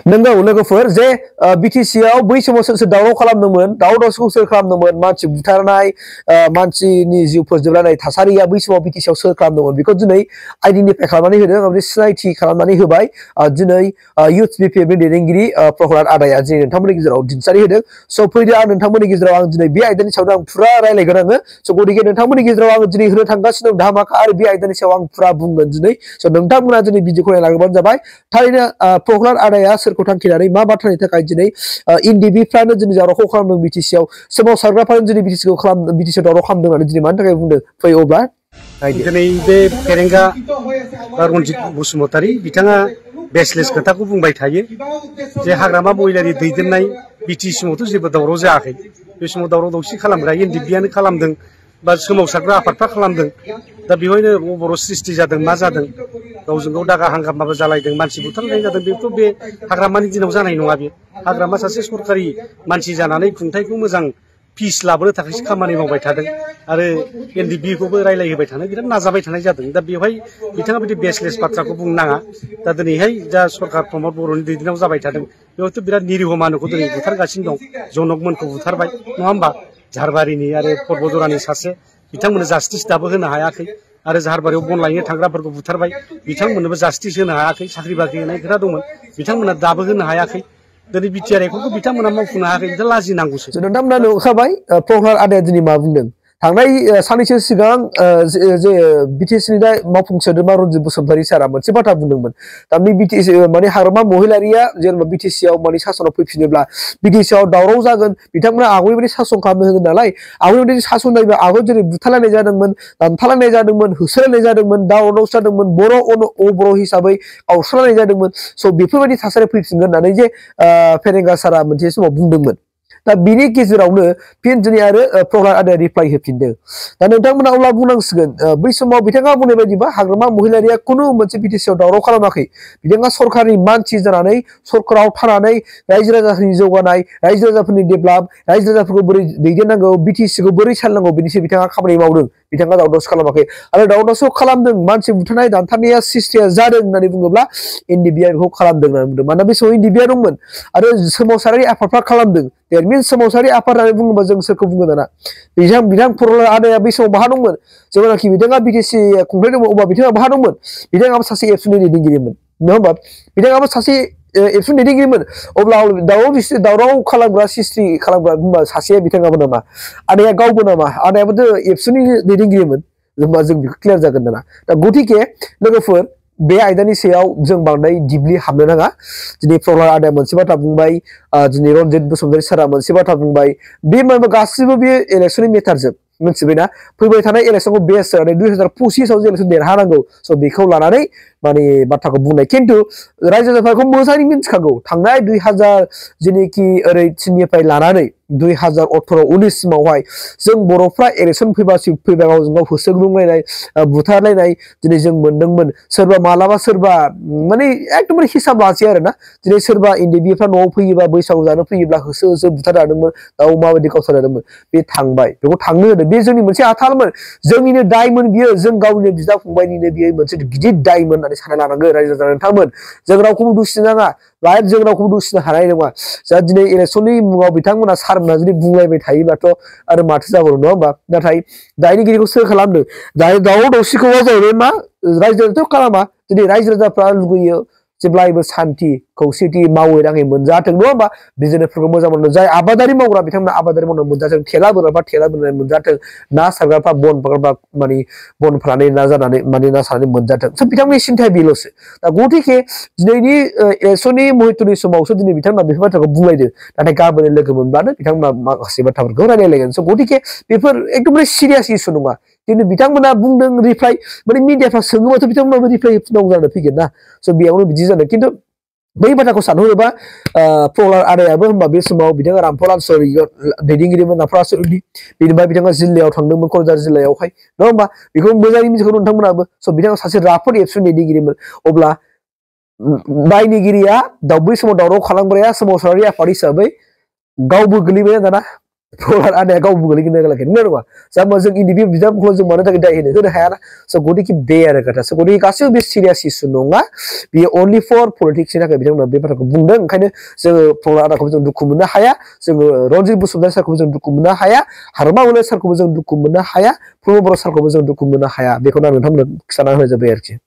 नोंगौ लोगोफोर जे बिटिसि आव बै समाव सोर दावराव खालामदोंमोन दावराव दावसिखौ सोर खालामदोंमोन मानसि बुथारनाय मानसिनि जिउ फोजोबलायनाय थासारिया बै समाव बिटिसि आव सोर खालामदोंमोन बेखौ दिनै आइडेन्टिफाइ खालामनानै होदों ओमफ्राय सिनायथि खालामनानै होबाय दिनै इउथ बिपिएफ नि दैदेनगिरि प्रहलाद आदाया दिनै नोंथांमोननि गेजेराव दिन्थिनानै होदों स' फैदो आं नोंथांमोननि गेजेराव आं दिनै बे आयदानि सायाव आं फुरा रायलायगोन आङो स' गतिके नोंथांमोननि गेजेराव आं दिनै होनो थांगासिनो दं धामाका आरो बे आयदानि सायाव आं फुरा बुंगोन दिनै स' नोंथांमोना दिनै भिडिअखौ नायलांबानो जाबाय थारैनो प्रहलाद आदाया सोरखौ थांखिनानै मा बाथ्रानि थाखाय दिनै इनडिबिफ्रानो दिनै दावरावखौ खालामदों बिटिसि आव सोमावसारग्राफ्रानो दिनै बिटिसि आव दावराव खालामदों होननानै दिनै मानि थाखाय बुंदों फै अब्ला दिनै बे फेरेंगा रन्जित बसुमतारी बिथाङा बेसलेस खोथाखौ बुंबाय थायो जे हाग्रामा महिलारि दैदेननाय बिटिसि समावथ' जेबो दावराव जायाखै बे समाव दावराव दावसि खालामग्रा इनडिबियानो खालामदों बा सोमावसारग्रा आफादफ्रा खालामदों दा बेवहायनो बर' सृष्टि जादों मा जादों गावजों गाव दागा हांगामाबो जालायदों मानसि बुथारनाय जादों बेथ' बे हाग्रामानि दिनाव जानाय नङा बे हाग्रामा सासे सरकारि मानसि जानानै खुंथायखौ मोजां पिस लाबोनो थाखायसो खामानि मावबाय थादों आरो एनडिबिखौबो रायलायहोबाय थानो बिराद नाजाबाय थानाय जादों दा बेवहाय बिथाङा बिदि बेसलेस बाथ्राखौ बुंनो नाङा दा दिनैहाय जा सरकार प्रमद बर'नि दैदेननायाव जाबाय थादों बेयावथ' बिराद निरिह मानुखौ दिनै बुथारगासिनो दं जनकमोनखौ बुथारबाय नङा होमबा झारबारिनि आरो पर्बतजरानि सासे बिथांमोननो जास्टिस दाबो होनो हायाखै आरो झारबारियाव बन लायनो थांग्राफोरखौ बुथारबाय बिथांमोननोबो जास्टिस होनो हायाखै साख्रि बाख्रि होनाय खोथा दंमोन बिथांमोना दाबो होनो हायाखै दिनै बिटिआर एकर्डखौ बिथांमोना मावफुंनो हायाखै बिथां लाजिनांगौसो नोंथांमोना नुखाबाय प्रहलाद आदाया दिनै मा बुंदों थांनाय साननैसो सिगां जे बिटिसि नि मावफुं सोद्रोमा रन्जित बसुमतारी सारा मोनसे बाथ्रा बुंदोंमोन थारमाने बिटिसि माने हाग्रामा महिलारिया जेनेबा बिटिसि आव माने सासनाव फैफिनोब्ला बिटिसि आव दावराव जागोन बिथांमोना आगोलबायदि सासन खालामनो होदों नालाय आगोलबायदि सासन जायोबा आगोल जेरै बुथारलायनाय जादोंमोन दानथारलायनाय जादोंमोन होसोलायनाय जादोंमोन दावराव दावसि जादोंमन बर' हिसाबै गावस्रालायनाय जादोंमोन स' बेफोरबायदि थासारि फैफिनगोन होननानै जे फेरेंगा सारा मोनसे समाव बुंदोंमोन दा बिनि गेजेरावनो फिन दिनै आरो प्रहलाद आदाया रिप्लाइ होफिनदों दा नोंथांमोना अब्ला बुंनांसिगोन बै समाव बिथाङा बुंनाय बायदिबा हाग्रामा महिलारिया खुनु मोनसे बिटिसि आव दावराव खालामाखै बिथाङा सरकारनि मानसि जानानै सरकाराव थानानै रायजो राजाफोरनि जौगानाय रायजो राजाफोरनि डेभेलप रायजो राजाफोरखौ बोरै दैदेननांगौ बिटिसिखौ बोरै सालायनांगौ बिनिसो बिथाङा खामानि मावदों बिथाङा दावराव दावसि खालामाखै आरो दावराव दावसि खालामदों मानसि बुथारनाय दानथारनाया सृष्टिया जादों होननानै बुङोब्ला एनडिबिआ बेखौ खालामदों होननानै बुंदों मानोना बे समाव एनडिबिआ दंमोन आरो सोमावसारारि आफादफ्रा खालामदों देट मिन्स सोमावसारारि आफाद होननानै बुङोबा जों सोरखौ बुंगोन दाना बिथां प्रहलाद आदाया बै समाव बहा दंमोन जेब्लानाखि बिथाङा बिटिसि खुंथाय दंमोन अब्ला बिथाङा बहा दंमोन बिथाङाबो सासे एबसुनि दैदेनगिरिमोन नङा होमबा बिथाङाबो सासे एबसुनि दैदेनगिरिमोन अब्ला दावराव खालामग्रा सृष्टि खालामग्रा बुंबा सासेया बिथाङाबो नामा आदाया गावबो नामा आदायाबोथ' एबसुनि दैदेनगिरिमोन होमबा जों बेखौ क्लियार जागोन दाना दा गतिके लोगोफोर बे आयदानि सायाव जों बांद्राय दिपलि हाबनो नाङा दिनै प्रहलाद आदाया मोनसे बाथ्रा बुंबाय दिनै रन्जित बसुमतारी सारा मोनसे बाथ्रा बुंबाय बे गासिबो बे इलेक्सननि मेटारजोब मिथिबायना फैबाय थानाय इलेक्सनखौ बेस होनानै 2025 आव जे इलेक्सन देरहानांगौ स' बेखौ लानानै माने बाथ्राखौ बुंनाय खिन्थु रायजो राजाफोरखौ मोजाङै मिथिखागौ थांनाय 2000 जेनेखि ओरै थिननिफ्राय लानानै 2018-19 सिमावहाय जों बर'फ्रा इलेक्सन फैबा गावजों गाव होसोग्लुंलायनाय बुथारलायनाय दिनै जों मोनदोंमोन सोरबा मालाबा सोरबा माने एकदमबारे हिसाब लासै आरोना दिनै सोरबा एनडिबिफ्रा न'आव फैयोबा बैसागु जानो फैयोब्ला होसो होसो बुथारजादोंमोन दाउ माबायदि गावथारजादोंमोन बे थांबाय बेखौ थांनो होदों बे जोंनि मोनसे आथालमोन जोंनिनो दायमोन बियो जों गावनिनो बिदा फंबायनिनो बियो मोनसे गिदिर दायमोन होननानै सानना लानांगोन रायजो राजा नोंथांमोन जों रावखौबो दुसिनो नाङा लाइफ जों रावखौबो दुसिनो हानाय नङा जा दिनै इलेक्सननि मुङाव बिथांमोना सारमोना जुदि बुंलायबाय थायोब्लाथ' आरो माथो जाबावो नङा होमबा नाथाय दायनिगिरिखौ सोर खालामदों दावराव दावसिखौ जाहैबाय मा रायजो राजाथ' खालामा दिनै रायजो राजाफ्रा लुगैयो जेब्लायबो सान्थि खौसेथि मावै दाङै मोनजाथों नङा होमबा बिजनेसफोरखौ मोजां मोनो जाय आबादारि मावग्रा बिथांमोना आबादारि मावनो मोनजाथों थेला बोग्राफ्रा थेला बोनानै मोनजाथों ना सारग्राफ्रा बन फाग्राफ्रा माने बन फाननानै ना जानानै माने ना सारनानै मोनजाथों स' बिथांमोननि सिन्थाया बेल'सो दा गतिके दिनैनि इलेक्सननि मुहुर्तनि समावसो दिनै बिथांमोना बेफोर बाथ्राखौ बुंलायदों नाथाय गाबोन लोगो मोनब्लानो बिथांमोना माखासे बाथ्राफोरखौ रायलायलायगोन स' गतिके बेफोर एकदमबारे सिरियास इसु नङा खिन्थु बिथांमोना बुंदों रिप्लाइ माने मिडियाफ्रा सोङोबाथ' बिथांमोनाबो रिप्लाइ होफिननांगौ जानानै फैगोन ना स' बेयावनो बिदि जादों खिन्थु बै बाथ्राखौ सानहरोबा प्रहलाद आदायाबो होमबा बे समाव बिथाङा रामफल आनसलनि दैदेनगिरिमोन रामफल आनसलनि बेनिफ्राय बिथाङा जिल्लायाव थांदोंमोन क'क्राझार जिल्लायावहाय नङा होमबा बेखौ मोजाङै मिथिगौ नोंथांमोनाबो स' बिथाङा सासे राफोद एबसुनि दैदेनगिरिमोन अब्ला दायनिगिरिया बै समाव दावराव खालामग्राया सोमावसारारि आफाद हिसाबै गावबो गोलैबाय दाना प्रहलाद आदाया गाव गोलैगोन ना नङा जाम्बा जों इन्डिभिजुवेल बिदामखौ जों मानो थाखाय दाय होनो हाया स' गतिके बे आरो खोथा स' गतिके गासैबो बे सिरियास इस्यु नङा बेयो अनलि फर पलिटिक्सनि थाखाय बिथांमोना बे बाथ्राखौ बुंदों ओंखायनो जोङो प्रहलाद आदाखौबो जों दुखु मोननो हाया जोङो रन्जित बसुमतारी सारखौबो जों दुखु मोननो हाया हारमा महिलारी सारखौबो जों दुखु मोननो हाया प्रमद बर' सारखौबो जों दुखु मोननो हाया बेखौनो आं नोंथांमोननो खिन्थाना होनाय जाबाय आरोखि